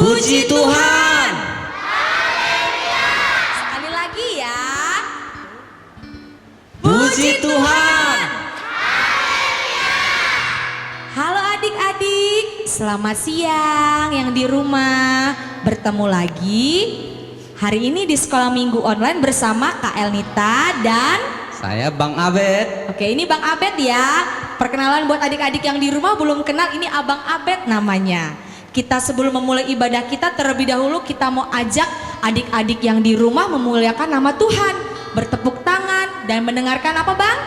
Puji Tuhan. Sekali lagi ya. Puji Tuhan. Halo adik-adik, selamat siang yang di rumah. Bertemu lagi hari ini di sekolah minggu online bersama Kak Elnita dan Saya Bang Abed. oke, ini Bang Abed ya. Perkenalan buat adik-adik yang di rumah belum kenal, ini Abang Abed namanya. Kita sebelum memulai ibadah kita terlebih dahulu kita mau ajak adik-adik yang di rumah memuliakan nama Tuhan, bertepuk tangan dan mendengarkan apa Bang?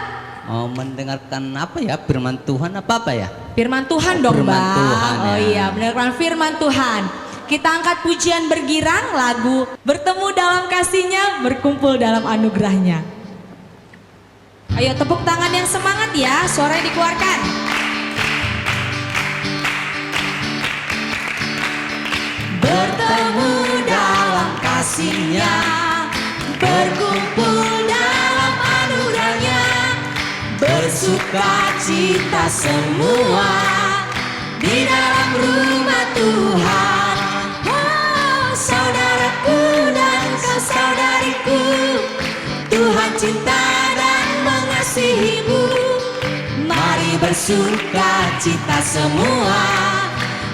Mau mendengarkan apa ya? Firman Tuhan apa ya? Firman Tuhan dong Firman Bang. Tuhan, ya. Oh iya, mendengarkan firman Tuhan. Kita angkat pujian bergirang lagu bertemu dalam kasihnya, berkumpul dalam anugerahnya. Ayo tepuk tangan yang semangat ya, suara dikeluarkan. Bertemu dalam kasihnya, berkumpul dalam anugerahnya, bersuka cita semua di dalam rumah Tuhan. Oh, saudaraku dan kau saudariku, Tuhan cinta dan mengasihimu. Mari bersuka cita semua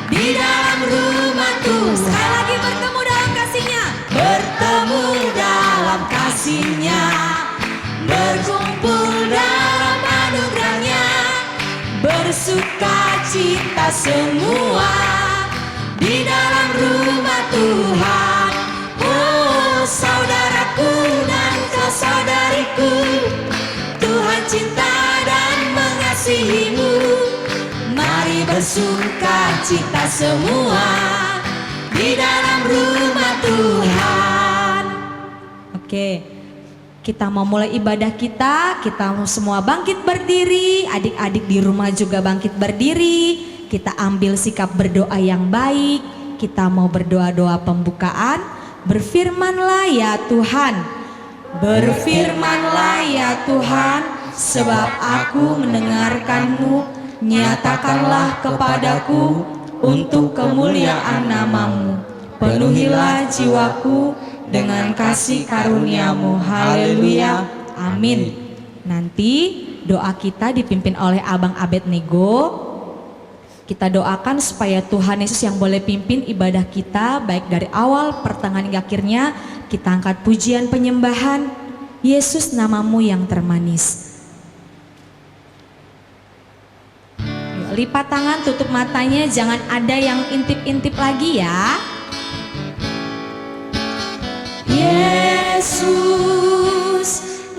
di dalam rumah Tuhan. Sekali lagi bertemu dalam kasihnya, bertemu dalam kasihnya, berkumpul dalam anugerahnya, bersuka cita semua di dalam rumah Tuhan. Oh, saudaraku dan kau saudariku, Tuhan cinta dan mengasihimu. Mari bersuka cita semua di dalam rumah Tuhan. Oke, kita mau mulai ibadah kita mau semua bangkit berdiri, adik-adik di rumah juga bangkit berdiri. Kita ambil sikap berdoa yang baik, kita mau berdoa-doa pembukaan. Berfirmanlah ya Tuhan, berfirmanlah ya Tuhan, sebab aku mendengarkan-Mu. Nyatakanlah kepadaku untuk kemuliaan nama-Mu. Penuhilah jiwaku dengan kasih karunia-Mu. Haleluya. Amin. Nanti doa kita dipimpin oleh Abang Abednego. Kita doakan supaya Tuhan Yesus yang boleh pimpin ibadah kita baik dari awal, pertengahan hingga akhirnya. Kita angkat pujian penyembahan. Yesus nama-Mu yang termanis. Yuk, lipat tangan, tutup matanya, jangan ada yang intip-intip lagi ya. Yesus,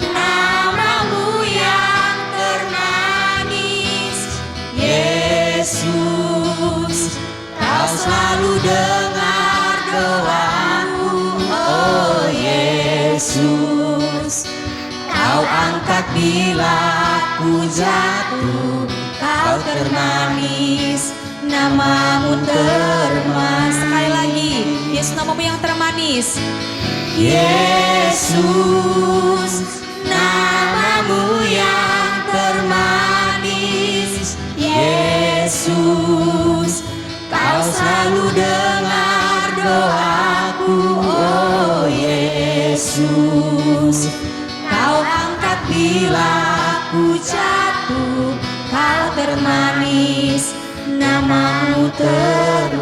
nama-Mu yang termanis. Yesus, Kau selalu dengar doaku. Oh Yesus, Kau angkat bila ku jatuh. Kau termanis, nama-Mu termanis. Sekali lagi, Yesus nama-Mu yang termanis. Yesus, nama-Mu yang termanis. Yesus, Kau selalu dengar doaku. Oh Yesus, Kau angkat bila ku jatuh. Kau termanis, nama-Mu termanis.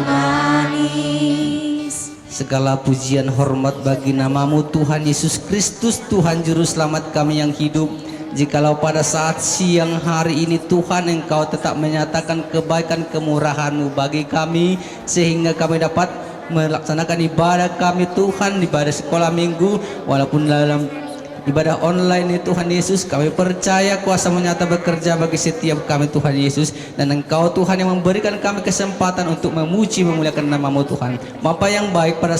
Segala pujian hormat bagi nama-Mu Tuhan Yesus Kristus, Tuhan Juru Selamat kami yang hidup. Jikalau pada saat siang hari ini Tuhan Engkau tetap menyatakan kebaikan kemurahan-Mu bagi kami, sehingga kami dapat melaksanakan ibadah kami Tuhan, ibadah sekolah minggu, walaupun dalam ibadah online ini Tuhan Yesus, kami percaya kuasa menyata bekerja bagi setiap kami Tuhan Yesus, dan Engkau Tuhan yang memberikan kami kesempatan untuk memuji memuliakan nama-Mu Tuhan. Bapa yang baik, pada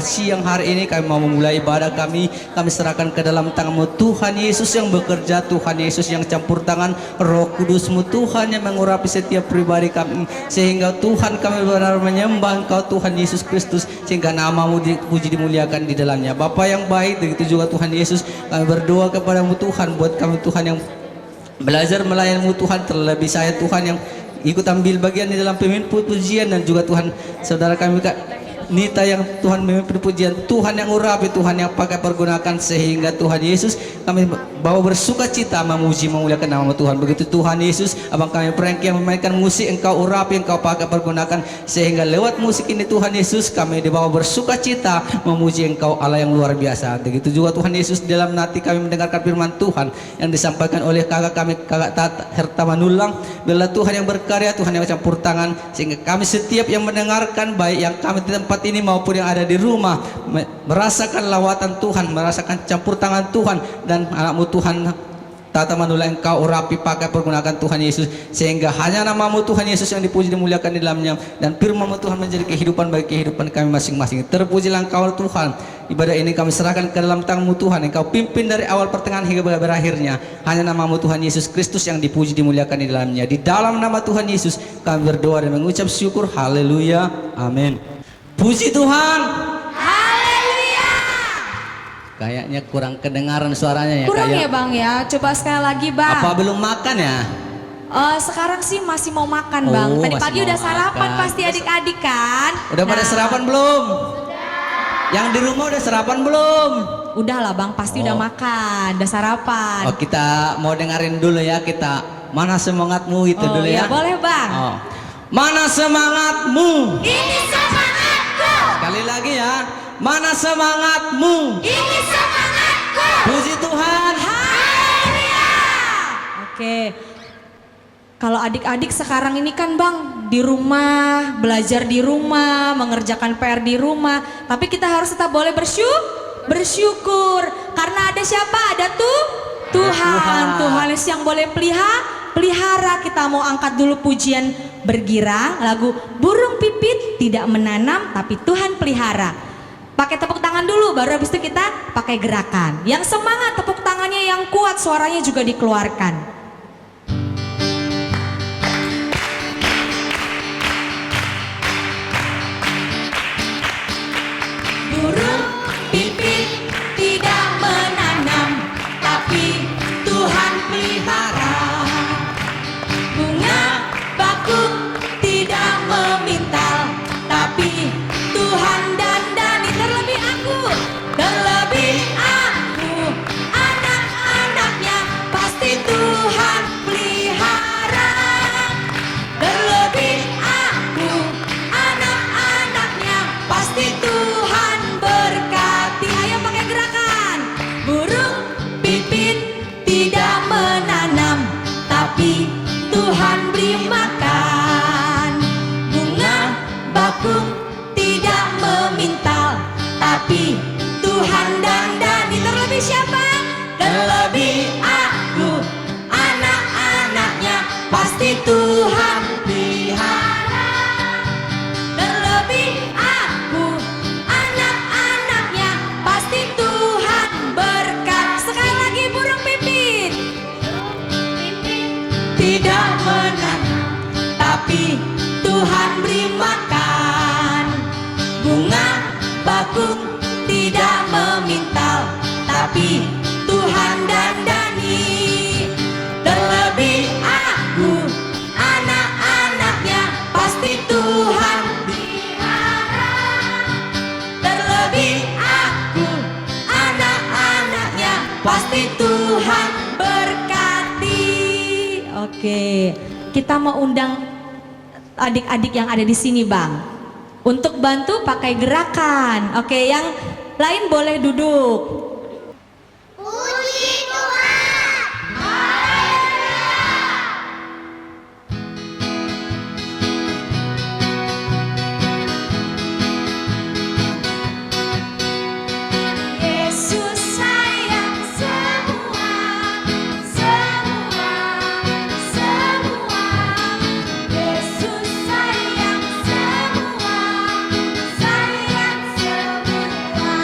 siang hari ini kami mau memulai ibadah kami serahkan ke dalam tangan-Mu Tuhan Yesus yang bekerja, Tuhan Yesus yang campur tangan, Roh Kudus-Mu Tuhan yang mengurapi setiap pribadi kami, sehingga Tuhan kami benar menyembah Engkau Tuhan Yesus Kristus, sehingga nama-Mu dipuji dimuliakan di dalamnya. Bapa yang baik, begitu juga Tuhan Yesus, kami berdoa kepada-Mu Tuhan, buat kami Tuhan yang belajar melayani-Mu Tuhan, terlebih saya Tuhan yang ikut ambil bagian di dalam pemimpin pujian, dan juga Tuhan saudara kami Kak Nita yang Tuhan memimpin pujian, Tuhan yang urapi, Tuhan yang pakai pergunakan, sehingga Tuhan Yesus kami bawa bersuka cita memuji memuliakan nama Tuhan. Begitu Tuhan Yesus, abang kami Frankie yang memainkan musik, Engkau urapi, Engkau pakai pergunakan, sehingga lewat musik ini Tuhan Yesus kami dibawa bersuka cita memuji Engkau Allah yang luar biasa. Begitu juga Tuhan Yesus, dalam nanti kami mendengarkan firman Tuhan yang disampaikan oleh kakak kami, kakak Tata Herta Manulang. Bila Tuhan yang berkarya, Tuhan yang campur tangan, sehingga kami setiap yang mendengarkan, baik yang kami di tempat ini maupun yang ada di rumah, merasakan lawatan Tuhan, merasakan campur tangan Tuhan, dan anakmu Tuhan Tata Manulang Engkau urapi pakai pergunakan Tuhan Yesus, sehingga hanya namamu Tuhan Yesus yang dipuji dimuliakan di dalamnya, dan firman-Mu Tuhan menjadi kehidupan bagi kehidupan kami masing-masing. Terpujilah Engkau Tuhan. Ibadah ini kami serahkan ke dalam tangan-Mu Tuhan. Engkau pimpin dari awal pertengahan hingga berakhirnya. Hanya namamu Tuhan Yesus Kristus yang dipuji dimuliakan di dalamnya. Di dalam nama Tuhan Yesus kami berdoa dan mengucap syukur. Haleluya. Amin. Puji Tuhan. Haleluya. Kayaknya kurang kedengaran suaranya ya. Kurang ya Bang ya. Coba sekali lagi Bang. Apa belum makan ya? Sekarang sih masih mau makan Bang. Oh, Tadi masih pagi mau udah sarapan makan. pasti adik-adik kan. Udah pada Nah, sarapan belum? Yang di rumah udah sarapan belum? Udah lah Bang, pasti udah makan, udah sarapan. Oh, kita mau dengerin dulu ya, kita Mana Semangatmu itu Oh, dulu ya. boleh Bang. Oh. Mana semangatmu? Ini semangatku. Sekali lagi ya. Mana semangatmu? Ini semangatku. Puji Tuhan. Haleluya. Oke. Kalau adik-adik sekarang ini kan Bang di rumah, belajar di rumah, mengerjakan PR di rumah, tapi kita harus tetap boleh bersyukur karena ada siapa? Ada Tuhan. Tuhan yang boleh pelihara. Kita mau angkat dulu pujian bergirang, lagu burung pipit tidak menanam tapi Tuhan pelihara. Pakai tepuk tangan dulu, baru habis itu kita pakai gerakan. Yang semangat, tepuk tangannya yang kuat, suaranya juga dikeluarkan. Burung pipit tidak menanam, tapi Tuhan pelihara. Bunga bakung tidak memintal, tapi Tuhan dandani. Terlebih aku, anak-anaknya pasti Tuhan pelihara. Terlebih aku, anak-anaknya pasti Tuhan berkati. Ayo pakai gerakan. Burung pipit tidak menanam, tapi Tuhan beri makan. Bunga bakung tidak memintal, tapi Tuhan dandani. Terlebih siapa? Terlebih aku, anak-anaknya pasti Tuhan pelihara. Terlebih aku, anak-anaknya pasti Tuhan berkat. Sekali lagi burung pipit tidak menanam, tapi Tuhan beri makan. Bunga bakung tidak memintal, tapi Tuhan dandani. Terlebih aku, anak-anaknya pasti Tuhan pelihara. Terlebih aku, anak-anaknya pasti Tuhan berkati. Oke, kita mau undang adik-adik yang ada di sini Bang, untuk bantu pakai gerakan. Oke, yang lain boleh duduk. Puji Tuhan. Yesus sayang semua, semua, semua. Yesus sayang semua, sayang semua.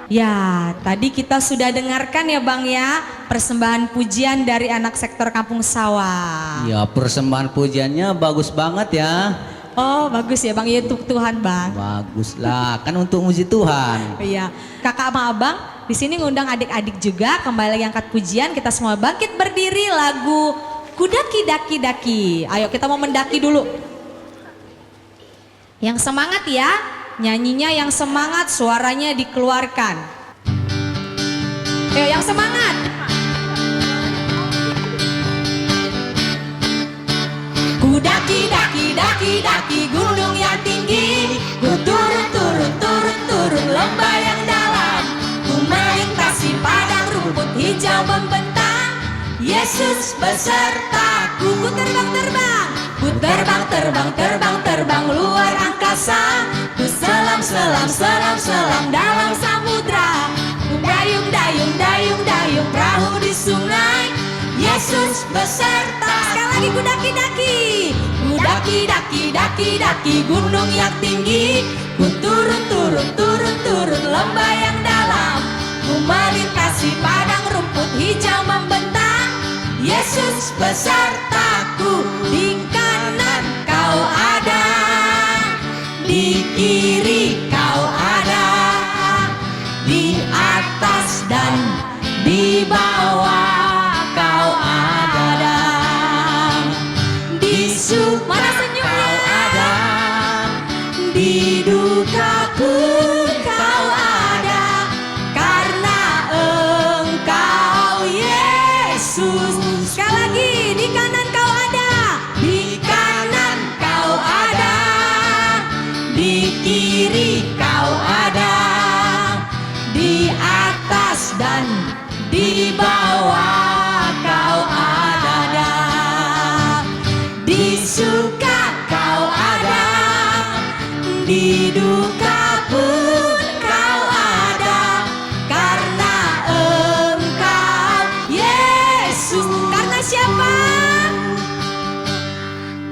Ya, tadi kita sudah dengarkan ya Bang ya, persembahan pujian dari anak sektor Kampung Sawah. Ya, persembahan pujiannya bagus banget ya. Oh bagus ya Bang, ya untuk Tuhan Bang. Bagus lah, kan untuk muji Tuhan. Iya, kakak sama abang di sini ngundang adik-adik juga kembali lagi angkat pujian. Kita semua bangkit berdiri, lagu Kudaki Daki Daki. Ayo kita mau mendaki dulu. Yang semangat ya, nyanyinya yang semangat, suaranya dikeluarkan. Ayo yang semangat. Kudaki daki daki daki gunung yang tinggi, ku turun turun turun turun lembah yang dalam, ku melintasi padang rumput hijau membentang. Yesus besertaku, ku terbang terbang, ku terbang terbang terbang terbang luar angkasa, ku selam selam selam selam dalam samudra, ku dayung dayung dayung dayung perahu di sungai. Yesus beserta. Sekali lagi ku daki daki, ku daki daki daki daki gunung yang tinggi, ku turun turun turun turun lembah yang dalam, ku melintasi padang rumput hijau membentang. Yesus besertaku, di kanan kau ada, di kiri kau ada, di atas dan di bawah kau ada, di mana senyumnya kau ada, di duka pun kau ada, karena Engkau Yesus. Sekali lagi, di kanan kau ada, di kanan kau ada, di kiri kau ada, di atas dan di bawah kau ada, di suka kau ada, di duka pun kau ada, karena Engkau Yesus. Karena siapa?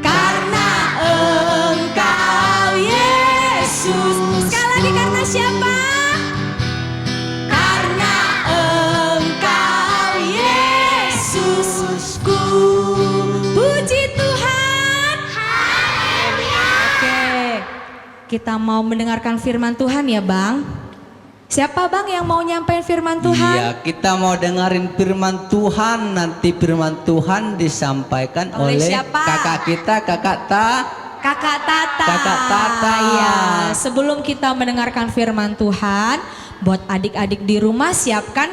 Karena Engkau Yesus. Sekali lagi, karena siapa? Karena Engkau Yesusku. Puji Tuhan. Haleluya. Oke, kita mau mendengarkan firman Tuhan ya Bang. Siapa Bang yang mau nyampein firman Tuhan? Iya, kita mau dengerin firman Tuhan. Nanti firman Tuhan disampaikan Oleh oleh siapa? kakak kita, Kakak Kakak Tata. Kakak Tata. Iya, sebelum kita mendengarkan firman Tuhan, buat adik-adik di rumah siapkan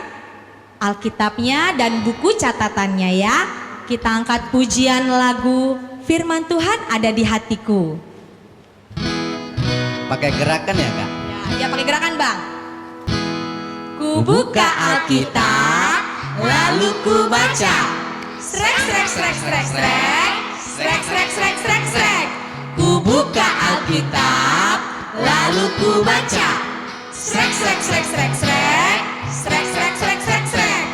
Alkitabnya dan buku catatannya ya. Kita angkat pujian lagu firman Tuhan ada di hatiku. Pakai gerakan ya Kak? Ya pakai gerakan Bang. Ku buka Alkitab, lalu ku baca. Srek srek srek srek srek, srek srek srek srek srek. Ku buka Alkitab, lalu ku baca. Srek srek srek srek srek, srek srek srek srek srek.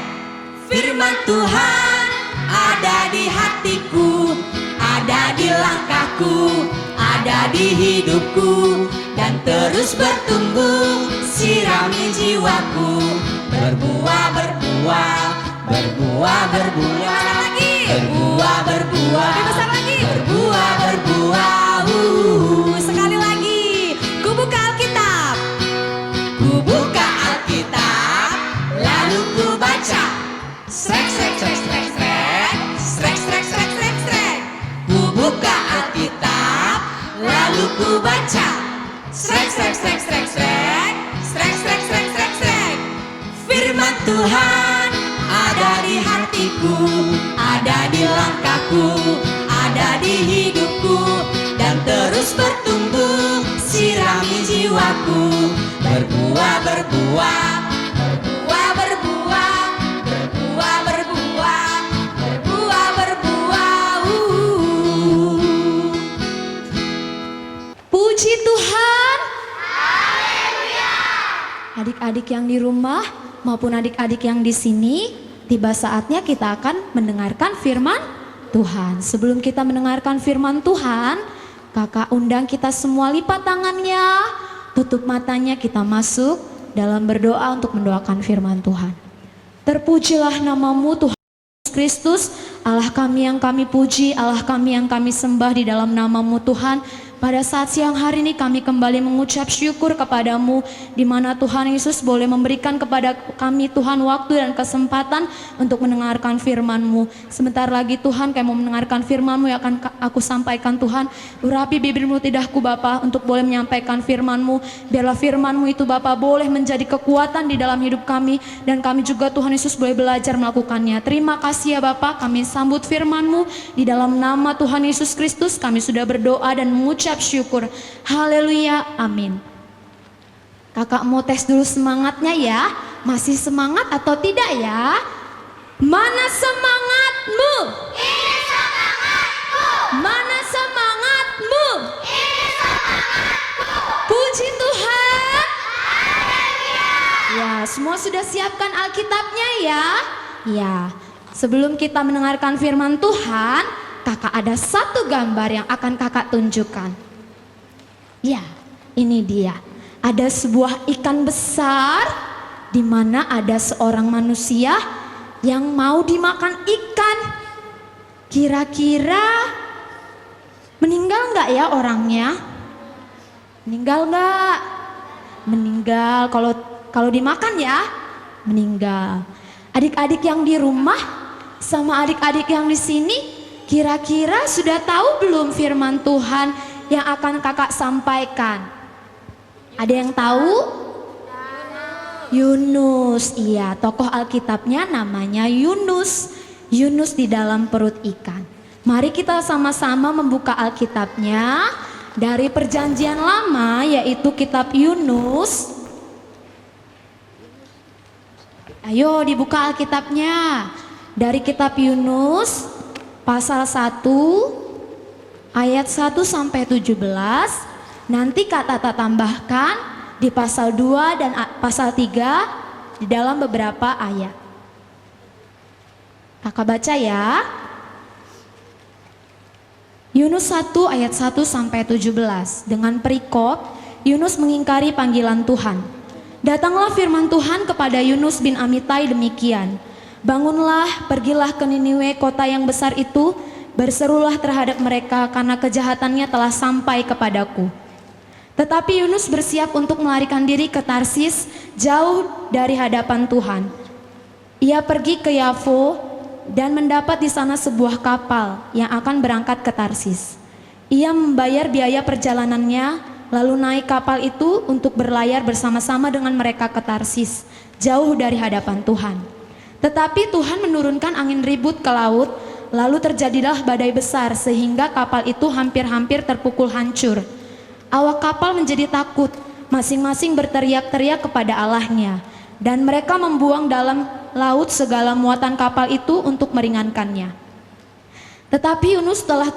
Firman Tuhan ada di hatiku, ada di langkahku, ada di hidupku, dan terus bertumbuh, sirami jiwaku, berbuah berbuah, berbuah berbuah, berbuah berbuah, lebih besar lagi, berbuah berbuah. Sekali lagi, ku buka Alkitab, ku buka Alkitab, lalu ku baca. Srek srek srek srek srek, srek srek srek srek srek. Ku buka Alkitab, lalu ku baca. Srek srek srek srek srek, srek srek srek srek srek. Firman Tuhan ada di hatiku, ada di langkahku, ada di hidupku, dan terus bertumbuh, sirami jiwaku, berbuah berbuah, berbuah berbuah, berbuah berbuah, berbuah berbuah. Puji Tuhan. Haleluya. Adik-adik yang di rumah maupun adik-adik yang di sini, tiba saatnya kita akan mendengarkan firman Tuhan. Sebelum kita mendengarkan firman Tuhan, kakak undang kita semua lipat tangannya, tutup matanya, kita masuk dalam berdoa untuk mendoakan firman Tuhan. Terpujilah namamu Tuhan Yesus Kristus, Allah kami yang kami puji, Allah kami yang kami sembah di dalam namamu Tuhan. Pada saat siang hari ini kami kembali mengucap syukur kepadamu, di mana Tuhan Yesus boleh memberikan kepada kami Tuhan waktu dan kesempatan untuk mendengarkan firman-Mu. Sebentar lagi Tuhan kami mau mendengarkan firman-Mu yang akan aku sampaikan Tuhan. Urapi bibirmu lidahku Bapa untuk boleh menyampaikan firman-Mu. Biarlah firman-Mu itu Bapa boleh menjadi kekuatan di dalam hidup kami, dan kami juga Tuhan Yesus boleh belajar melakukannya. Terima kasih ya Bapa, kami sambut firman-Mu di dalam nama Tuhan Yesus Kristus. Kami sudah berdoa dan mengucap syukur. Haleluya, amin. Kakak mau tes dulu semangatnya ya. Masih semangat atau tidak ya? Mana semangatmu? Ini semangatku. Mana semangatmu? Ini semangatku. Puji Tuhan. Haleluya. Ya, semua sudah siapkan Alkitabnya ya? Ya, sebelum kita mendengarkan firman Tuhan, kakak ada satu gambar yang akan kakak tunjukkan. Ya, ini dia. Ada sebuah ikan besar di mana ada seorang manusia yang mau dimakan ikan. Kira-kira meninggal nggak ya orangnya? Meninggal nggak? Meninggal. Kalau dimakan ya, meninggal. Adik-adik yang di rumah sama adik-adik yang di sini, kira-kira sudah tahu belum firman Tuhan yang akan kakak sampaikan? Ada yang tahu? Yunus, iya, tokoh Alkitabnya namanya Yunus. Yunus di dalam perut ikan. Mari kita sama-sama membuka Alkitabnya dari Perjanjian Lama, yaitu kitab Yunus. Ayo dibuka Alkitabnya dari kitab Yunus pasal 1 ayat 1 sampai 17. Nanti Kak Tata tambahkan di pasal 2 dan pasal 3 di dalam beberapa ayat. Kakak baca ya. Yunus 1 ayat 1 sampai 17. Dengan perikop, Yunus mengingkari panggilan Tuhan. Datanglah firman Tuhan kepada Yunus bin Amitai demikian. Bangunlah, pergilah ke Niniwe, kota yang besar itu. Berserulah terhadap mereka karena kejahatannya telah sampai kepadaku. Tetapi Yunus bersiap untuk melarikan diri ke Tarsis, jauh dari hadapan Tuhan. Ia pergi ke Yafo dan mendapat di sana sebuah kapal yang akan berangkat ke Tarsis. Ia membayar biaya perjalanannya, lalu naik kapal itu untuk berlayar bersama-sama dengan mereka ke Tarsis, jauh dari hadapan Tuhan. Tetapi Tuhan menurunkan angin ribut ke laut, lalu terjadilah badai besar sehingga kapal itu hampir-hampir terpukul hancur. Awak kapal menjadi takut, masing-masing berteriak-teriak kepada Allahnya, dan mereka membuang dalam laut segala muatan kapal itu untuk meringankannya. Tetapi Yunus telah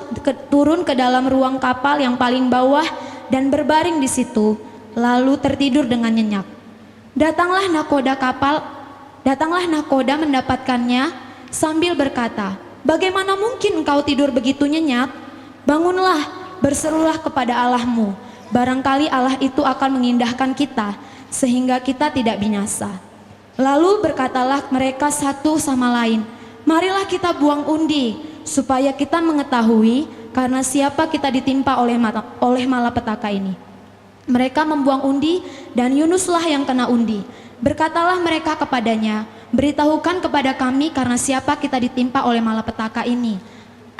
turun ke dalam ruang kapal yang paling bawah dan berbaring di situ, lalu tertidur dengan nyenyak. Datanglah nakoda mendapatkannya sambil berkata, "Bagaimana mungkin engkau tidur begitu nyenyak? Bangunlah, berserulah kepada Allahmu. Barangkali Allah itu akan mengindahkan kita sehingga kita tidak binasa." Lalu berkatalah mereka satu sama lain, "Marilah kita buang undi supaya kita mengetahui karena siapa kita ditimpa oleh malapetaka ini." Mereka membuang undi dan Yunuslah yang kena undi. Berkatalah mereka kepadanya, "Beritahukan kepada kami karena siapa kita ditimpa oleh malapetaka ini.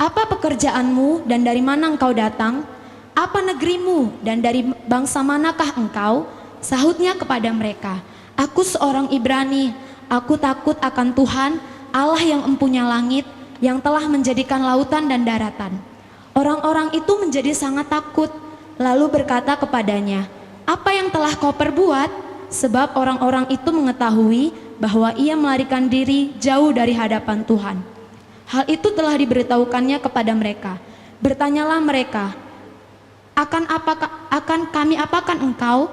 Apa pekerjaanmu dan dari mana engkau datang? Apa negerimu dan dari bangsa manakah engkau?" Sahutnya kepada mereka, "Aku seorang Ibrani, aku takut akan Tuhan, Allah yang empunya langit, yang telah menjadikan lautan dan daratan." Orang-orang itu menjadi sangat takut, lalu berkata kepadanya, "Apa yang telah kau perbuat?" Sebab orang-orang itu mengetahui bahwa ia melarikan diri jauh dari hadapan Tuhan. Hal itu telah diberitahukannya kepada mereka. Bertanyalah mereka, akan kami apakan engkau,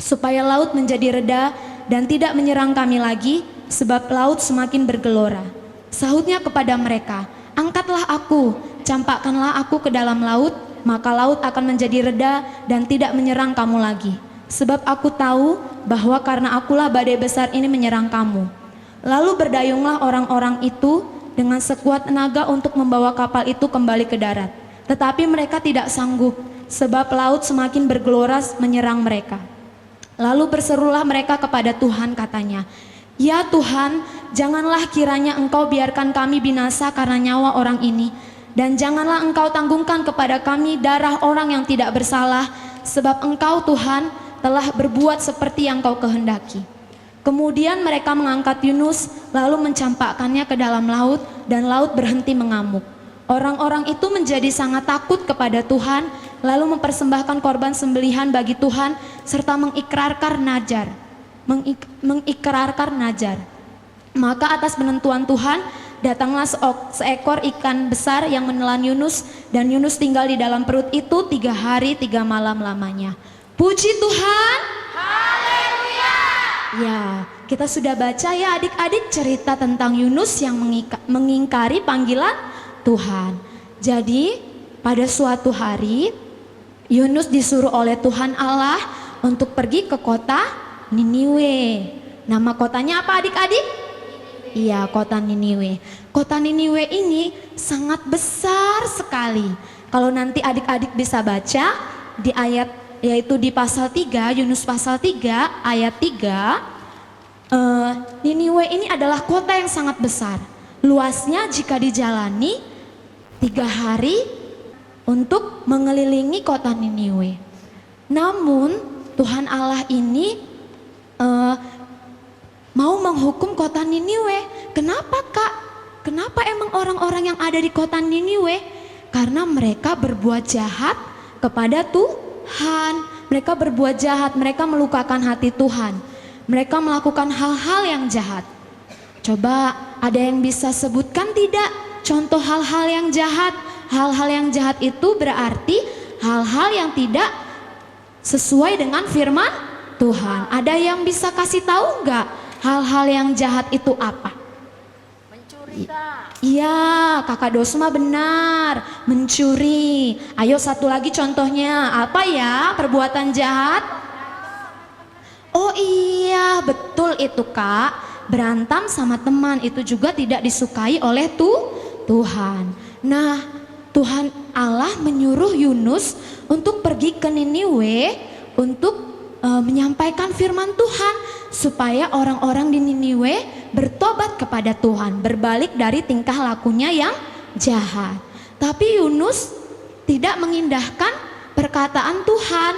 supaya laut menjadi reda dan tidak menyerang kami lagi, sebab laut semakin bergelora. Sahutnya kepada mereka, "Angkatlah aku, campakkanlah aku ke dalam laut, maka laut akan menjadi reda dan tidak menyerang kamu lagi." sebab aku tahu bahwa karena akulah badai besar ini menyerang kamu. Lalu berdayunglah orang-orang itu dengan sekuat tenaga untuk membawa kapal itu kembali ke darat. Tetapi mereka tidak sanggup, sebab laut semakin bergelora menyerang mereka. Lalu berserulah mereka kepada Tuhan, katanya, "Ya Tuhan, janganlah kiranya Engkau biarkan kami binasa karena nyawa orang ini, dan janganlah Engkau tanggungkan kepada kami darah orang yang tidak bersalah, sebab Engkau Tuhan telah berbuat seperti yang Kau kehendaki." Kemudian mereka mengangkat Yunus lalu mencampakkannya ke dalam laut, dan laut berhenti mengamuk. Orang-orang itu menjadi sangat takut kepada Tuhan, lalu mempersembahkan korban sembelihan bagi Tuhan serta mengikrarkan najar. Maka atas penentuan Tuhan datanglah seekor ikan besar yang menelan Yunus, dan Yunus tinggal di dalam perut itu 3 hari 3 malam lamanya. Puji Tuhan. Haleluya. Ya, kita sudah baca ya adik-adik cerita tentang Yunus yang mengingkari panggilan Tuhan. Jadi pada suatu hari Yunus disuruh oleh Tuhan Allah untuk pergi ke kota Niniwe. Nama kotanya apa adik-adik? Iya, kota Niniwe. Kota Niniwe ini sangat besar sekali. Kalau nanti adik-adik bisa baca di ayat, yaitu di pasal 3, Yunus pasal 3 ayat 3, Niniwe ini adalah kota yang sangat besar. Luasnya jika dijalani 3 hari untuk mengelilingi kota Niniwe. Namun Tuhan Allah ini mau menghukum kota Niniwe. Kenapa Kak? Kenapa emang orang-orang yang ada di kota Niniwe? Karena mereka berbuat jahat kepada Tuhan. Mereka berbuat jahat, mereka melukakan hati Tuhan. Mereka melakukan hal-hal yang jahat. Coba ada yang bisa sebutkan tidak contoh hal-hal yang jahat? Hal-hal yang jahat itu berarti hal-hal yang tidak sesuai dengan firman Tuhan. Ada yang bisa kasih tahu nggak hal-hal yang jahat itu apa? Mencuri, Kak. Iya, Kakak Dosma benar, mencuri. Ayo satu lagi contohnya, apa ya perbuatan jahat? Oh iya, betul itu Kak. Berantem sama teman itu juga tidak disukai oleh Tuhan. Nah, Tuhan Allah menyuruh Yunus untuk pergi ke Niniwe untuk menyampaikan firman Tuhan supaya orang-orang di Niniwe bertobat kepada Tuhan, berbalik dari tingkah lakunya yang jahat. Tapi Yunus tidak mengindahkan perkataan Tuhan.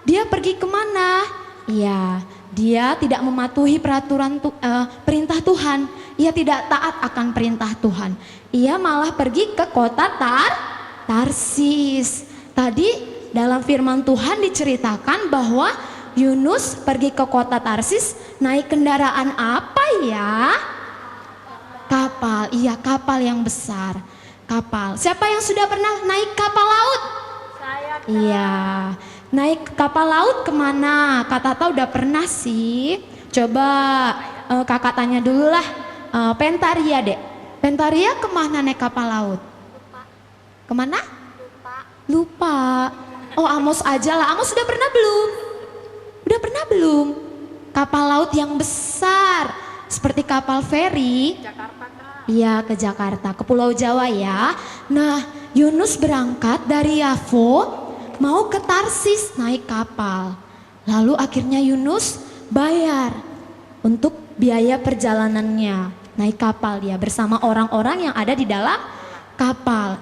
Dia pergi kemana? Ya, dia tidak mematuhi perintah Tuhan. Ia tidak taat akan perintah Tuhan. Ia malah pergi ke kota Tarsis. Tadi dalam firman Tuhan diceritakan bahwa Yunus pergi ke kota Tarsis naik kendaraan apa ya? Kapal. Iya, kapal yang besar. Kapal. Siapa yang sudah pernah naik kapal laut? Saya, Kak. Iya. Naik kapal laut kemana? Kak Tata udah pernah sih. Coba kakak tanya dulu lah. Pentaria dek. Pentaria kemana naik kapal laut? Kemana? Lupa. Oh Amos aja lah. Amos sudah pernah belum? Udah pernah belum? Kapal laut yang besar. Seperti kapal feri. Jakarta, Kak. Iya, ke Jakarta, ke Pulau Jawa ya. Nah, Yunus berangkat dari Yafo mau ke Tarsis naik kapal. Lalu akhirnya Yunus bayar untuk biaya perjalanannya. Naik kapal dia bersama orang-orang yang ada di dalam kapal.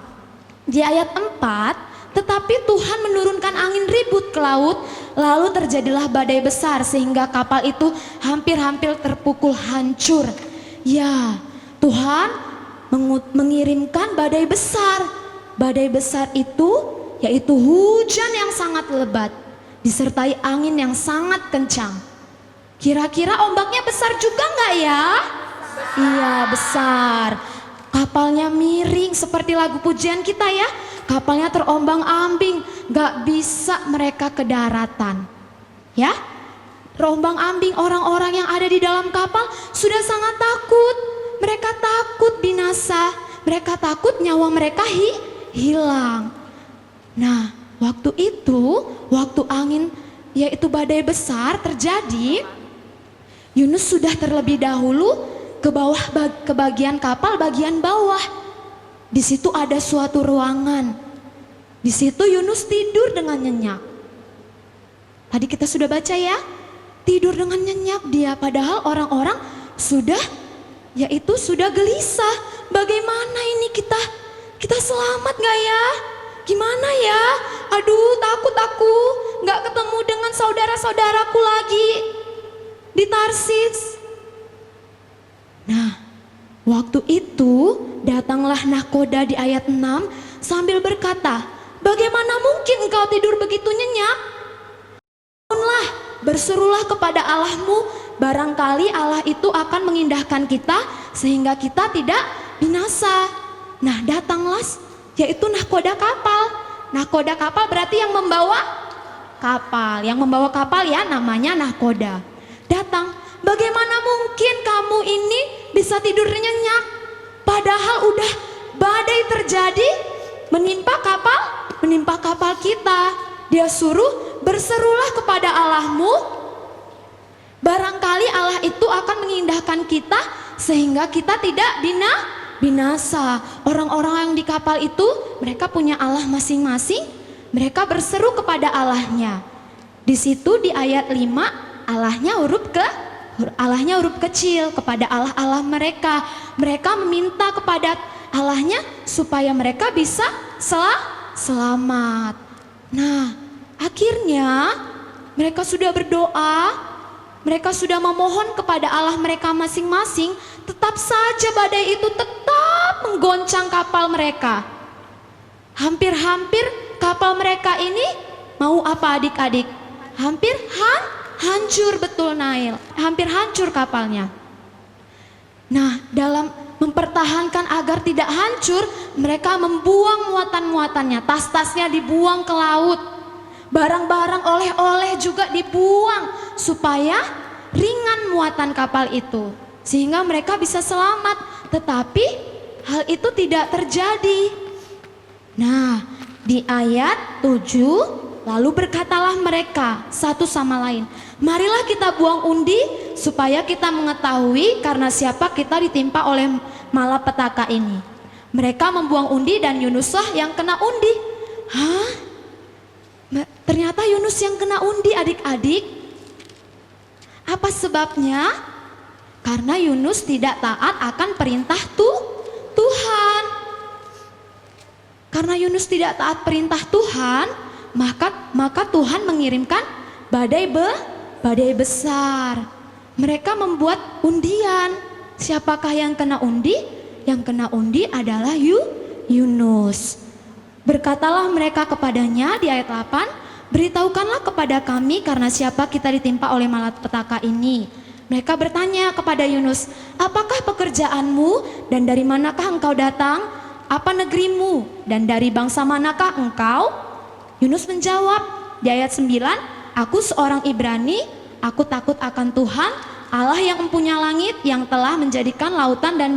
Di ayat 4, tetapi Tuhan menurunkan angin ribut ke laut, lalu terjadilah badai besar sehingga kapal itu hampir-hampir terpukul hancur. Ya, Tuhan mengirimkan badai besar. Badai besar itu yaitu hujan yang sangat lebat disertai angin yang sangat kencang. Kira-kira ombaknya besar juga nggak ya? Iya, besar. Kapalnya miring seperti lagu pujian kita ya. Kapalnya terombang-ambing, nggak bisa mereka ke daratan. Ya, terombang-ambing. Orang-orang yang ada di dalam kapal sudah sangat takut. Mereka takut binasa. Mereka takut nyawa mereka hilang. Nah, waktu itu, waktu angin yaitu badai besar terjadi, Yunus sudah terlebih dahulu ke bawah, ke bagian kapal bagian bawah. Di situ ada suatu ruangan. Di situ Yunus tidur dengan nyenyak. Tadi kita sudah baca ya, tidur dengan nyenyak dia, padahal orang-orang sudah gelisah. Bagaimana ini kita selamat gak ya? Gimana ya? Aduh, takut aku gak ketemu dengan saudara-saudaraku lagi di Tarsis. Nah, waktu itu datanglah nahkoda di ayat 6 sambil berkata, bagaimana mungkin engkau tidur begitu nyenyak? Bangunlah, berserulah kepada Allahmu, barangkali Allah itu akan mengindahkan kita sehingga kita tidak binasa. Nah, datanglah, yaitu nahkoda kapal. Nahkoda kapal berarti yang membawa kapal. Yang membawa kapal ya namanya nahkoda. Datang, bagaimana mungkin kamu ini bisa tidur nyenyak? Padahal udah badai terjadi menimpa kapal kita. Dia suruh, berserulah kepada Allahmu, barangkali Allah itu akan mengindahkan kita sehingga kita tidak binasa. Orang-orang yang di kapal itu mereka punya Allah masing-masing. Mereka berseru kepada Allahnya. Di situ di ayat 5 Allahnya huruf kecil kepada Allah mereka. Mereka meminta kepada Allahnya supaya mereka bisa selamat. Nah, akhirnya mereka sudah berdoa, mereka sudah memohon kepada Allah mereka masing-masing. Tetap saja badai itu tetap menggoncang kapal mereka. Hampir-hampir kapal mereka ini mau apa adik-adik? Hampir hancur, betul Nail. Hampir hancur kapalnya. Nah, dalam mempertahankan agar tidak hancur, mereka membuang muatan-muatannya. Tas-tasnya dibuang ke laut. Barang-barang oleh-oleh juga dibuang supaya ringan muatan kapal itu, sehingga mereka bisa selamat. Tetapi hal itu tidak terjadi. Nah, di ayat 7 lalu berkatalah mereka satu sama lain, marilah kita buang undi supaya kita mengetahui karena siapa kita ditimpa oleh malapetaka ini. Mereka membuang undi dan Yunuslah yang kena undi. Hah? Ternyata Yunus yang kena undi adik-adik. Apa sebabnya? Karena Yunus tidak taat akan perintah Tuhan. Karena Yunus tidak taat perintah Tuhan, maka Tuhan mengirimkan badai besar. Mereka membuat undian. Siapakah yang kena undi? Yang kena undi adalah Yunus. Berkatalah mereka kepadanya di ayat 8, beritahukanlah kepada kami karena siapa kita ditimpa oleh malapetaka ini. Mereka bertanya kepada Yunus, apakah pekerjaanmu dan dari manakah engkau datang? Apa negerimu dan dari bangsa manakah engkau? Yunus menjawab di ayat 9, aku seorang Ibrani, aku takut akan Tuhan, Allah yang empunya langit, yang telah menjadikan lautan dan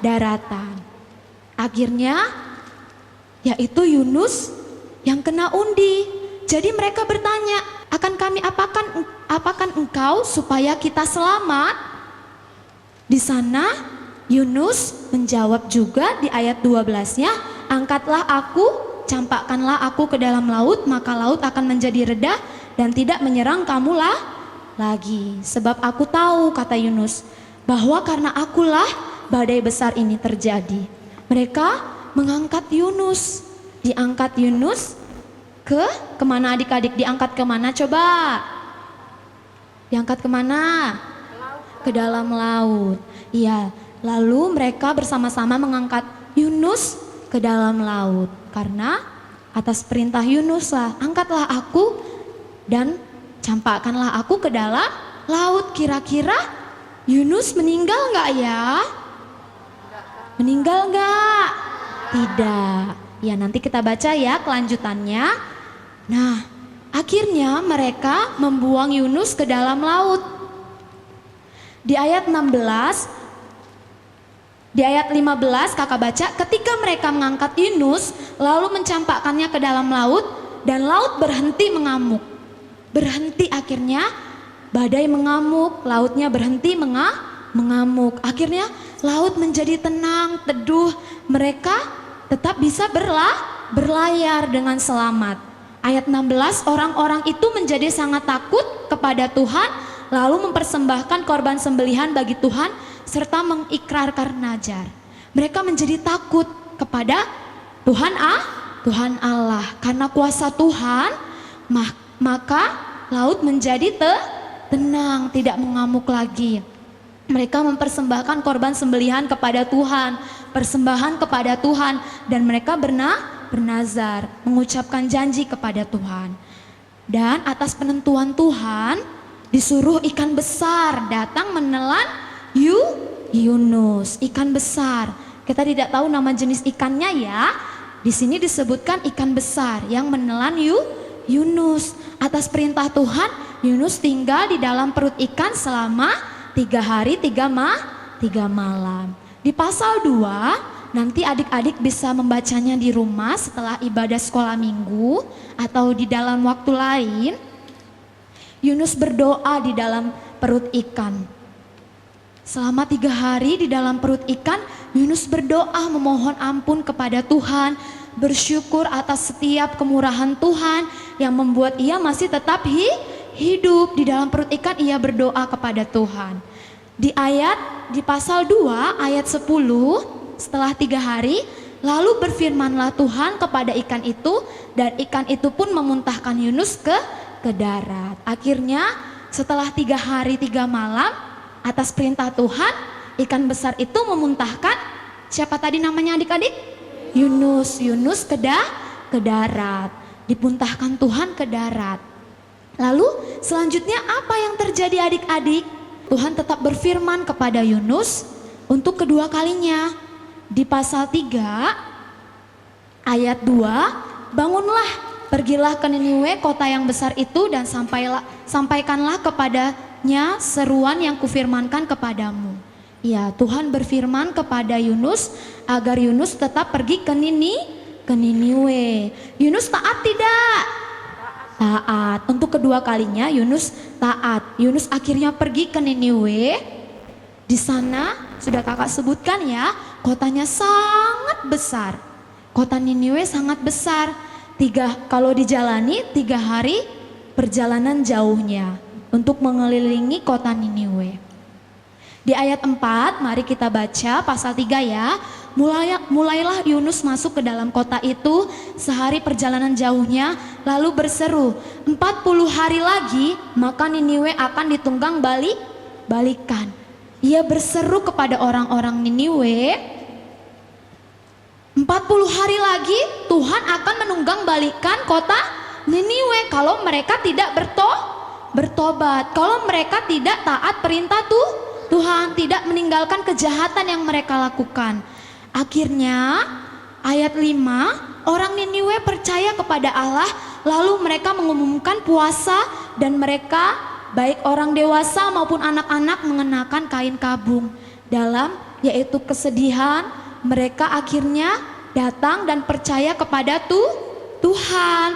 daratan. Akhirnya yaitu Yunus yang kena undi. Jadi mereka bertanya, akan kami apakan engkau supaya kita selamat? Di sana Yunus menjawab juga di ayat 12-nya, angkatlah aku, campakkanlah aku ke dalam laut, maka laut akan menjadi reda dan tidak menyerang kamulah lagi. Sebab aku tahu, kata Yunus, bahwa karena akulah badai besar ini terjadi. Mereka mengangkat Yunus. Diangkat Yunus kemana adik-adik? Diangkat kemana coba? Diangkat kemana? Ke dalam laut. Iya. Lalu mereka bersama-sama mengangkat Yunus ke dalam laut. Karena atas perintah Yunus lah, angkatlah aku dan campakkanlah aku ke dalam laut. Kira-kira Yunus meninggal nggak ya? Meninggal nggak? Tidak. Ya nanti kita baca ya kelanjutannya. Nah, akhirnya mereka membuang Yunus ke dalam laut. Di ayat 16, di ayat 15 kakak baca, ketika mereka mengangkat Yunus lalu mencampakkannya ke dalam laut dan laut berhenti mengamuk. berhenti akhirnya badai mengamuk, lautnya berhenti mengamuk. Akhirnya laut menjadi tenang, teduh. Mereka tetap bisa berlayar dengan selamat. Ayat 16, orang-orang itu menjadi sangat takut kepada Tuhan, lalu mempersembahkan korban sembelihan bagi Tuhan serta mengikrarkan nazar. Mereka menjadi takut kepada Tuhan Allah. Karena kuasa Tuhan, maka laut menjadi tenang, tidak mengamuk lagi. Mereka mempersembahkan korban sembelihan kepada Tuhan, persembahan kepada Tuhan, dan mereka bernazar, mengucapkan janji kepada Tuhan. Dan atas penentuan Tuhan, disuruh ikan besar datang menelan Yunus, ikan besar. Kita tidak tahu nama jenis ikannya ya. Di sini disebutkan ikan besar yang menelan Yunus. Atas perintah Tuhan, Yunus tinggal di dalam perut ikan selama 3 hari 3 malam. Di pasal 2, nanti adik-adik bisa membacanya di rumah setelah ibadah sekolah minggu atau di dalam waktu lain. Yunus berdoa di dalam perut ikan. Selama 3 hari di dalam perut ikan, Yunus berdoa memohon ampun kepada Tuhan, bersyukur atas setiap kemurahan Tuhan yang membuat ia masih tetap hidup. Di dalam perut ikan ia berdoa kepada Tuhan. Di pasal 2 ayat 10, setelah 3 hari, lalu berfirmanlah Tuhan kepada ikan itu, dan ikan itu pun memuntahkan Yunus ke darat. Akhirnya setelah 3 hari 3 malam, atas perintah Tuhan, ikan besar itu memuntahkan, siapa tadi namanya adik-adik? Yunus ke darat. Dipuntahkan Tuhan ke darat. Lalu selanjutnya apa yang terjadi adik-adik? Tuhan tetap berfirman kepada Yunus untuk kedua kalinya. Di pasal 3 ayat 2, bangunlah, pergilah ke Niniwe, kota yang besar itu, dan sampaikanlah kepadanya seruan yang kufirmankan kepadamu. Ya, Tuhan berfirman kepada Yunus agar Yunus tetap pergi ke Niniwe. Yunus taat tidak? Taat. Untuk kedua kalinya Yunus taat. Yunus akhirnya pergi ke Niniwe. Di sana sudah kakak sebutkan ya, kotanya sangat besar. Kota Niniwe sangat besar. Kalau dijalani 3 hari perjalanan jauhnya untuk mengelilingi kota Niniwe. Di ayat 4, mari kita baca pasal 3 ya. Mulailah Yunus masuk ke dalam kota itu sehari perjalanan jauhnya, lalu berseru, 40 hari lagi maka Niniwe akan ditunggang balikan. Ia berseru kepada orang-orang Niniwe, 40 hari lagi Tuhan akan menunggang balikan kota Niniwe kalau mereka tidak bertobat, kalau mereka tidak taat perintah Tuhan, tidak meninggalkan kejahatan yang mereka lakukan. Akhirnya ayat 5, orang Niniwe percaya kepada Allah, lalu mereka mengumumkan puasa, dan mereka baik orang dewasa maupun anak-anak mengenakan kain kabung. Yaitu kesedihan, mereka akhirnya datang dan percaya kepada Tuhan.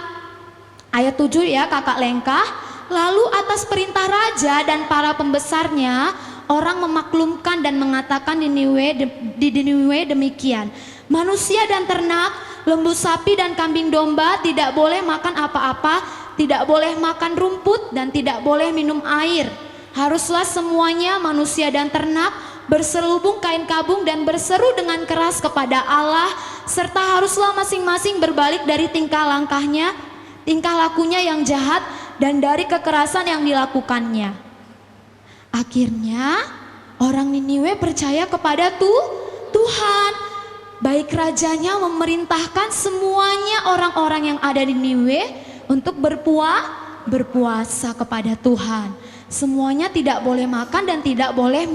Ayat 7 ya kakak Lengkah, lalu atas perintah raja dan para pembesarnya, orang memaklumkan dan mengatakan di Niniwe demikian, manusia dan ternak, lembu sapi dan kambing domba tidak boleh makan apa-apa, tidak boleh makan rumput, dan tidak boleh minum air. Haruslah semuanya, manusia dan ternak, berselubung kain kabung dan berseru dengan keras kepada Allah, serta haruslah masing-masing berbalik dari tingkah lakunya yang jahat dan dari kekerasan yang dilakukannya. Akhirnya orang Niniwe percaya kepada Tuhan. Baik rajanya memerintahkan semuanya orang-orang yang ada di Niniwe untuk berpuasa kepada Tuhan. Semuanya tidak boleh makan dan tidak boleh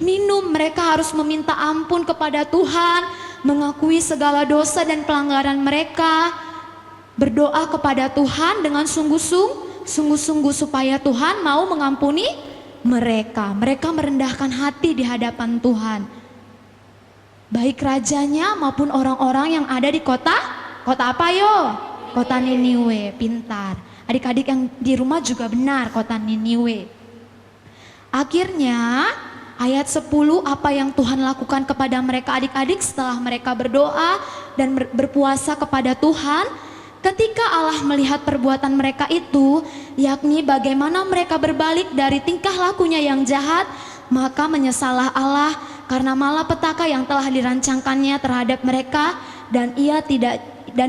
minum. Mereka harus meminta ampun kepada Tuhan, mengakui segala dosa dan pelanggaran mereka, berdoa kepada Tuhan dengan sungguh-sungguh supaya Tuhan mau mengampuni mereka. Mereka merendahkan hati di hadapan Tuhan. Baik rajanya maupun orang-orang yang ada di kota apa yo? Kota Niniwe. Pintar. Adik-adik yang di rumah juga benar, kota Niniwe. Akhirnya ayat 10, apa yang Tuhan lakukan kepada mereka adik-adik setelah mereka berdoa dan berpuasa kepada Tuhan. Ketika Allah melihat perbuatan mereka itu, yakni bagaimana mereka berbalik dari tingkah lakunya yang jahat, maka menyesallah Allah karena malapetaka yang telah dirancangkannya terhadap mereka, dan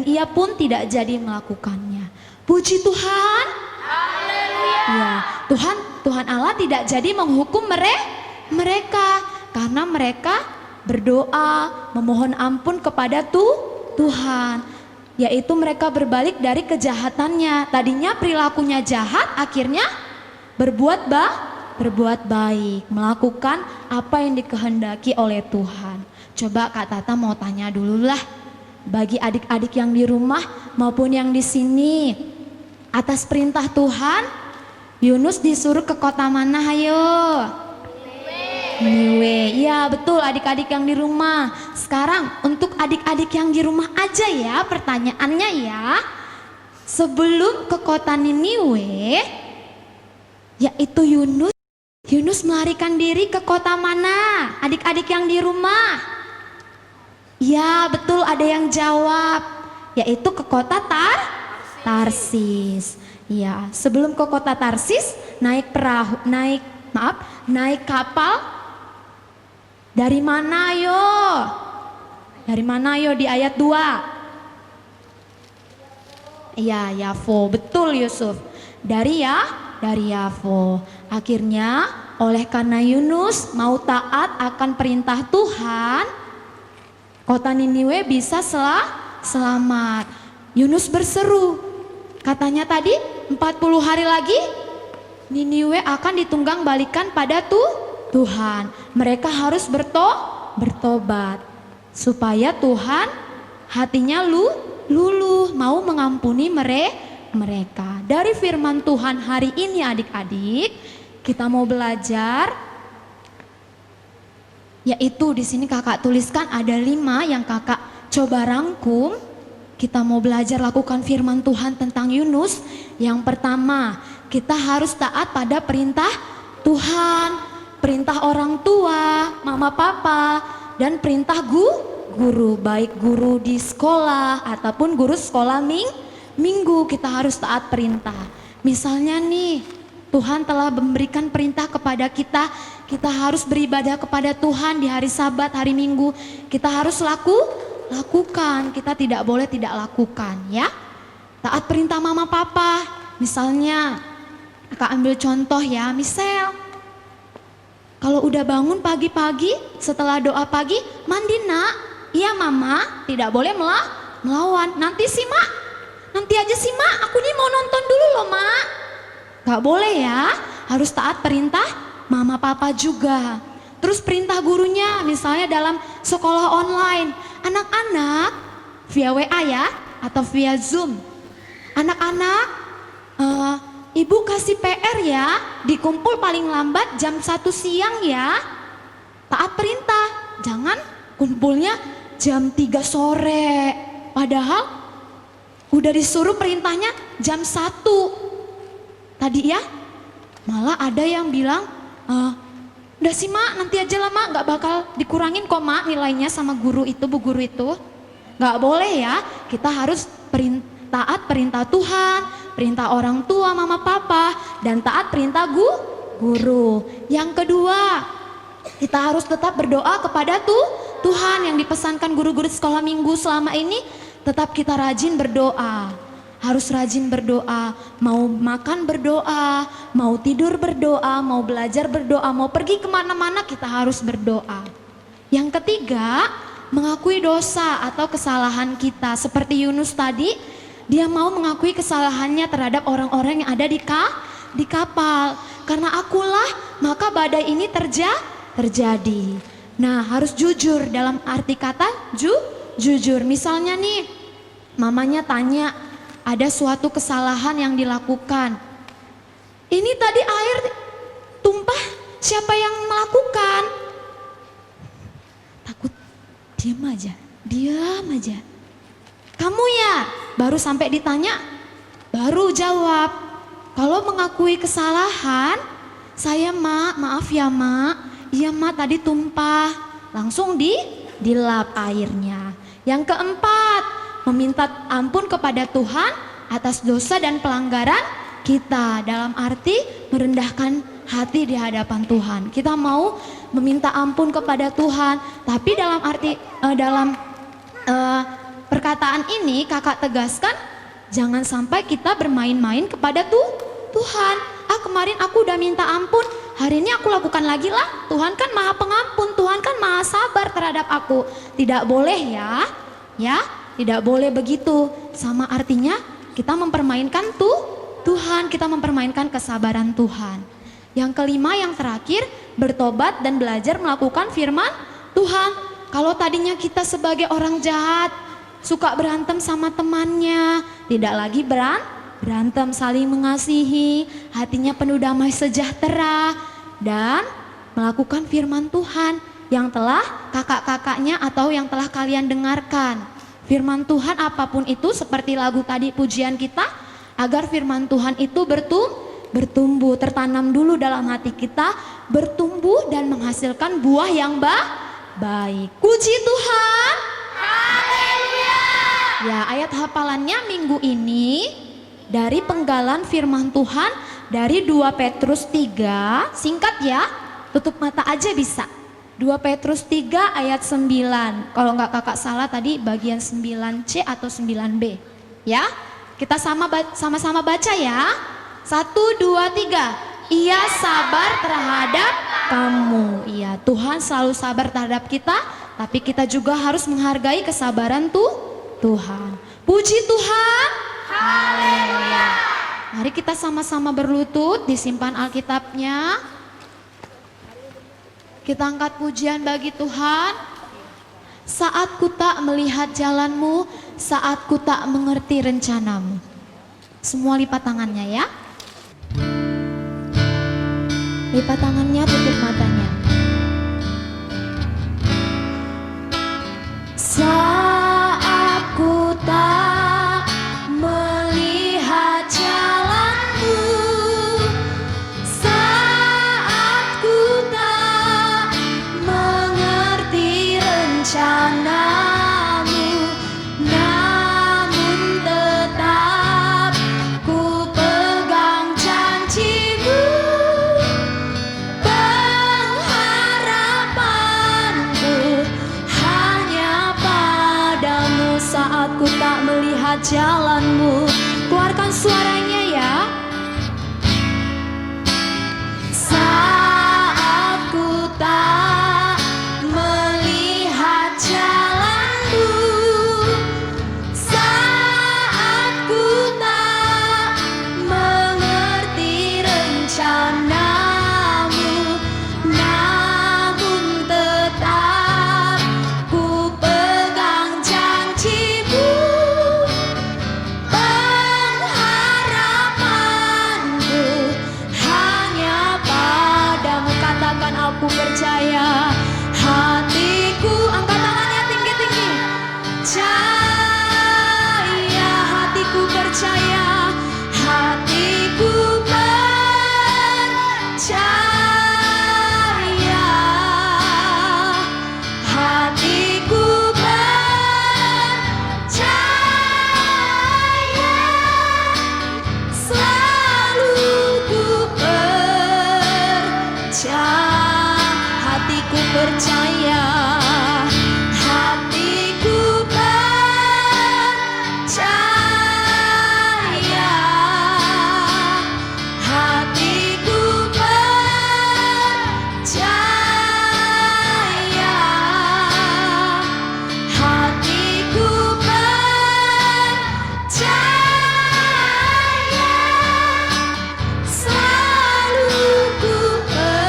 ia pun tidak jadi melakukannya. Puji Tuhan. Haleluya. Ya, Tuhan Allah tidak jadi menghukum mereka karena mereka berdoa memohon ampun kepada Tuhan, yaitu mereka berbalik dari kejahatannya. Tadinya perilakunya jahat, akhirnya berbuat baik, melakukan apa yang dikehendaki oleh Tuhan. Coba Kak Tata mau tanya dulu lah, bagi adik-adik yang di rumah maupun yang di sini, atas perintah Tuhan, Yunus disuruh ke kota mana? Hayo. Niniwe. Iya betul adik-adik yang di rumah. Sekarang untuk adik-adik yang di rumah aja ya, pertanyaannya ya, sebelum ke kota Niniwe, yaitu Yunus melarikan diri ke kota mana? Adik-adik yang di rumah. Ya betul, ada yang jawab, yaitu ke kota Tarsis. Ya, sebelum ke kota Tarsis naik kapal. Dari mana yo? Dari mana yo di ayat 2? Iya, Yafo, betul Yusuf. Dari Yafo. Akhirnya oleh karena Yunus mau taat akan perintah Tuhan, kota Niniwe bisa selamat. Yunus berseru, katanya tadi 40 hari lagi Niniwe akan ditunggang balikan pada Tuhan. Mereka harus bertobat supaya Tuhan hatinya luluh mau mengampuni mereka. Dari firman Tuhan hari ini adik-adik, kita mau belajar, yaitu di sini kakak tuliskan ada 5 yang kakak coba rangkum. Kita mau belajar lakukan firman Tuhan tentang Yunus. Yang pertama, kita harus taat pada perintah Tuhan, perintah orang tua, mama papa, dan perintah guru, baik guru di sekolah ataupun guru sekolah minggu. Kita harus taat perintah. Misalnya nih, Tuhan telah memberikan perintah kepada kita harus beribadah kepada Tuhan di hari Sabat, hari Minggu. Kita harus lakukan, kita tidak boleh tidak lakukan ya. Taat perintah mama papa. Misalnya, Kak ambil contoh ya, misal kalau udah bangun pagi-pagi setelah doa pagi, mandi nak. Iya mama, tidak boleh melawan. Nanti aja sih mak, aku nih mau nonton dulu loh mak. Gak boleh ya, harus taat perintah mama papa juga. Terus perintah gurunya, misalnya dalam sekolah online, anak-anak via WA ya, atau via Zoom. Anak-anak, ibu kasih PR ya, dikumpul paling lambat jam 1 siang ya. Taat perintah, jangan kumpulnya jam 3 sore. Padahal udah disuruh perintahnya jam 1 tadi ya. Malah ada yang bilang, udah sih mak, nanti aja lah mak, gak bakal dikurangin kok mak nilainya sama bu guru itu. Gak boleh ya, kita harus taat perintah Tuhan, perintah orang tua, mama papa, dan taat perintah guru. Yang kedua, kita harus tetap berdoa kepada Tuhan yang dipesankan guru-guru sekolah minggu selama ini. Tetap kita rajin berdoa. Harus rajin berdoa, mau makan berdoa, mau tidur berdoa, mau belajar berdoa, mau pergi kemana-mana kita harus berdoa. Yang ketiga, mengakui dosa atau kesalahan kita. Seperti Yunus tadi, dia mau mengakui kesalahannya terhadap orang-orang yang ada di kapal. Karena akulah, maka badai ini terjadi. Nah, harus jujur dalam arti kata jujur. Misalnya nih, mamanya tanya, ada suatu kesalahan yang dilakukan. Ini tadi air tumpah, siapa yang melakukan? Takut diam aja. Kamu ya? Baru sampai ditanya, baru jawab. Kalau mengakui kesalahan, saya mak, maaf ya mak, iya mak tadi tumpah, langsung dilap airnya. Yang keempat, meminta ampun kepada Tuhan atas dosa dan pelanggaran kita, dalam arti merendahkan hati di hadapan Tuhan. Kita mau meminta ampun kepada Tuhan, tapi dalam arti perkataan ini kakak tegaskan jangan sampai kita bermain-main kepada Tuhan. Kemarin aku udah minta ampun, hari ini aku lakukan lagi lah. Tuhan kan maha pengampun, Tuhan kan maha sabar terhadap aku. Tidak boleh ya, tidak boleh begitu. Sama artinya kita mempermainkan Tuhan, kita mempermainkan kesabaran Tuhan. Yang kelima, yang terakhir, bertobat dan belajar melakukan firman Tuhan. Kalau tadinya kita sebagai orang jahat, suka berantem sama temannya, tidak lagi berantem, saling mengasihi, hatinya penuh damai sejahtera, dan melakukan firman Tuhan yang telah kakak-kakaknya atau yang telah kalian dengarkan. Firman Tuhan apapun itu, seperti lagu tadi pujian kita, agar firman Tuhan itu bertumbuh, tertanam dulu dalam hati kita, bertumbuh dan menghasilkan buah yang baik. Puji Tuhan. Haleluya. Ya, ayat hafalannya minggu ini dari penggalan firman Tuhan dari 2 Petrus 3, singkat ya, tutup mata aja bisa. 2 Petrus 3 ayat 9. Kalau nggak kakak salah tadi bagian 9C atau 9B. Ya, kita sama-sama baca ya. 1, 2, 3. Ia sabar terhadap kamu. Iya, Tuhan selalu sabar terhadap kita, tapi kita juga harus menghargai kesabaran Tuhan. Puji Tuhan. Haleluya. Mari kita sama-sama berlutut, disimpan Alkitabnya. Kita angkat pujian bagi Tuhan. Saat ku tak melihat jalanmu, saat ku tak mengerti rencanamu. Semua lipat tangannya ya. Lipat tangannya, tutup matanya. Saat ku tak melihat jalanmu, saat ku tak mengerti rencanamu, namun tetap ku pegang janjimu. Pengharapanku hanya padamu. Saat ku tak melihat jalanmu, keluarkan suaranya ya. Saat ku tak melihat jalanmu, saat ku tak mengerti rencanamu, namun tetap ku pegang janjimu. Pengharapanku hanya padamu. Katakan aku percaya. Hatiku, angkat tangannya tinggi-tinggi. Percaya, hatiku percaya. Hatiku percaya. Hatiku percaya. Selalu ku percaya. Hatiku percaya. Hatiku percaya. Hatiku percaya. Hatiku percaya. Selalu ku percaya.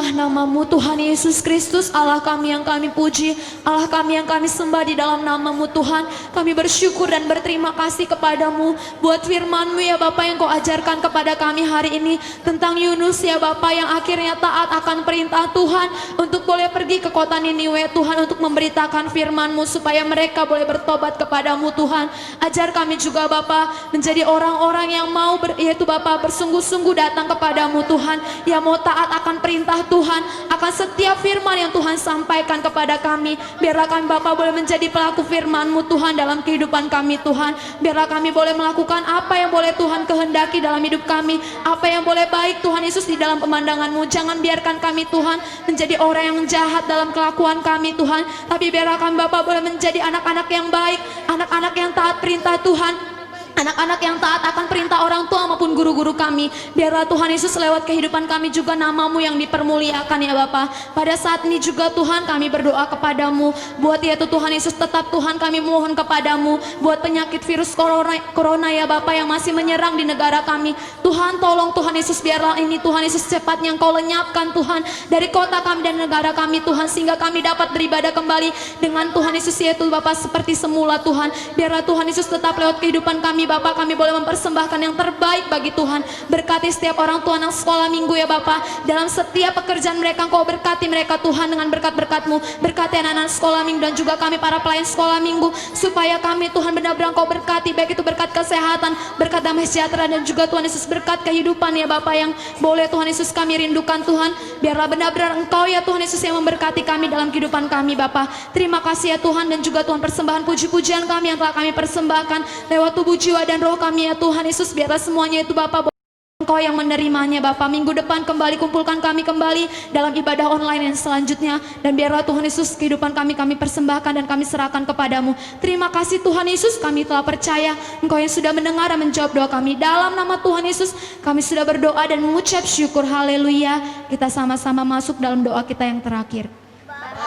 Terpujilah nama-Mu Tuhan Yesus Kristus, Allah kami yang kami puji, Allah kami yang kami sembah di dalam nama-Mu Tuhan. Kami bersyukur dan berterima kasih kepadamu buat firman-Mu ya Bapa yang Kau ajarkan kepada kami hari ini tentang Yunus ya Bapa yang akhirnya taat akan perintah Tuhan untuk boleh pergi ke kota Niniwe Tuhan untuk memberitakan firman-Mu supaya mereka boleh bertobat kepadamu Tuhan. Ajar kami juga Bapa menjadi orang-orang yang mau yaitu Bapa bersungguh-sungguh datang kepadamu Tuhan, yang mau taat akan perintah Tuhan, akan setiap firman yang Tuhan sampaikan kepada kami. Biarlah kami Bapa boleh menjadi pelaku firman-Mu Tuhan dalam kehidupan kami Tuhan. Biarlah kami boleh melakukan apa yang boleh Tuhan kehendaki dalam hidup kami, apa yang boleh baik Tuhan Yesus di dalam pemandangan-Mu. Jangan biarkan kami Tuhan menjadi orang yang jahat dalam kelakuan kami Tuhan, tapi biarlah kami Bapa boleh menjadi anak-anak yang baik, anak-anak yang taat perintah Tuhan, anak-anak yang taat akan perintah orang tua maupun guru-guru kami. Biarlah Tuhan Yesus lewat kehidupan kami juga nama-Mu yang dipermuliakan ya Bapa. Pada saat ini juga Tuhan kami berdoa kepadamu buat yaitu Tuhan Yesus tetap Tuhan kami mohon kepadamu buat penyakit virus corona ya Bapa yang masih menyerang di negara kami. Tuhan tolong Tuhan Yesus, biarlah ini Tuhan Yesus cepatnya Engkau lenyapkan Tuhan dari kota kami dan negara kami Tuhan, sehingga kami dapat beribadah kembali dengan Tuhan Yesus yaitu Bapa seperti semula Tuhan. Biarlah Tuhan Yesus tetap lewat kehidupan kami Bapa, kami boleh mempersembahkan yang terbaik bagi Tuhan. Berkati setiap orang tua anak sekolah minggu ya Bapa, dalam setiap pekerjaan mereka Engkau berkati mereka Tuhan dengan berkat-berkat-Mu. Berkati anak-anak sekolah minggu dan juga kami para pelayan sekolah minggu, supaya kami Tuhan benar-benar Engkau berkati, baik itu berkat kesehatan, berkat damai sejahtera, dan juga Tuhan Yesus berkat kehidupan ya Bapa yang boleh Tuhan Yesus kami rindukan Tuhan. Biarlah benar-benar Engkau ya Tuhan Yesus yang memberkati kami dalam kehidupan kami Bapa. Terima kasih ya Tuhan, dan juga Tuhan persembahan puji-pujian kami yang telah kami persembahkan lewat tubuh jiwa dan roh kami ya Tuhan Yesus. Biarlah semuanya itu Bapa Engkau yang menerimanya Bapa. Minggu depan kembali kumpulkan kami kembali dalam ibadah online yang selanjutnya, dan biarlah Tuhan Yesus kehidupan kami persembahkan dan kami serahkan kepadamu. Terima kasih Tuhan Yesus, kami telah percaya Engkau yang sudah mendengar dan menjawab doa kami. Dalam nama Tuhan Yesus kami sudah berdoa dan mengucap syukur. Haleluya. Kita sama-sama masuk dalam doa kita yang terakhir.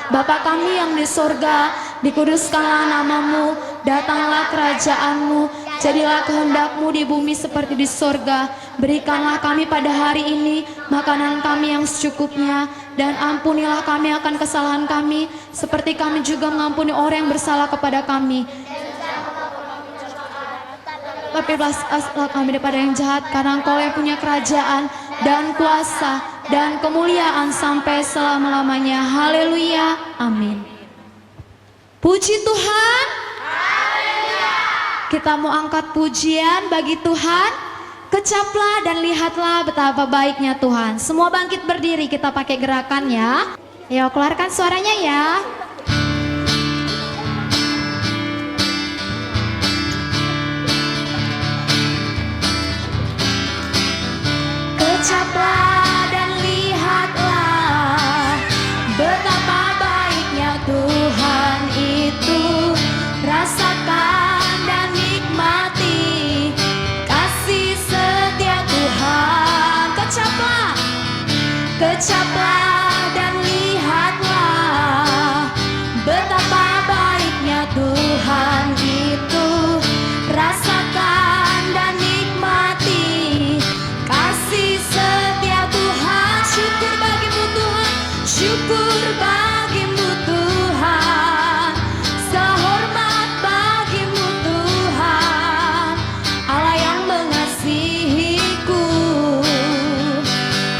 Bapa kami yang di sorga, dikuduskanlah nama-Mu, datanglah kerajaan-Mu, jadilah kehendak-Mu di bumi seperti di sorga. Berikanlah kami pada hari ini makanan kami yang secukupnya, dan ampunilah kami akan kesalahan kami, seperti kami juga mengampuni orang yang bersalah kepada kami. Tapi belaslah kami daripada yang jahat, karena Engkau yang punya kerajaan dan kuasa dan kemuliaan sampai selama-lamanya. Haleluya. Amin. Puji Tuhan. Kita mau angkat pujian bagi Tuhan. Kecaplah dan lihatlah betapa baiknya Tuhan. Semua bangkit berdiri, kita pakai gerakan ya. Ayo keluarkan suaranya ya. Kecaplah dan lihatlah betapa baiknya Tuhan itu. Rasakan dan nikmati kasih setia Tuhan. Kecaplah, kecaplah dan lihatlah betapa baiknya Tuhan itu. Rasakan dan nikmati kasih setia Tuhan. Syukur bagimu Tuhan, syukur bagimu Tuhan, sehormat bagimu Tuhan, Allah yang mengasihiku,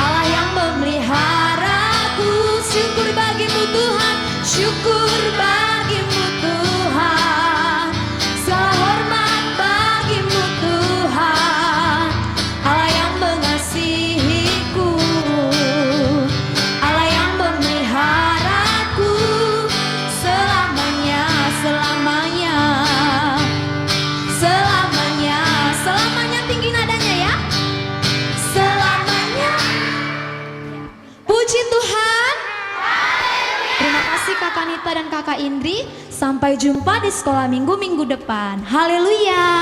Allah yang memeliharaku. Syukur bagimu Tuhan, syukur bagimu Tuhan, sehormat bagimu Tuhan, Allah yang mengasihiku, Allah yang memeliharaku selamanya, selamanya, selamanya, selamanya. Tinggi nadanya ya. Selamanya. Puji Tuhan. Terima kasih Kakak Nita dan Kakak Indri. Sampai jumpa di sekolah minggu depan. Haleluya.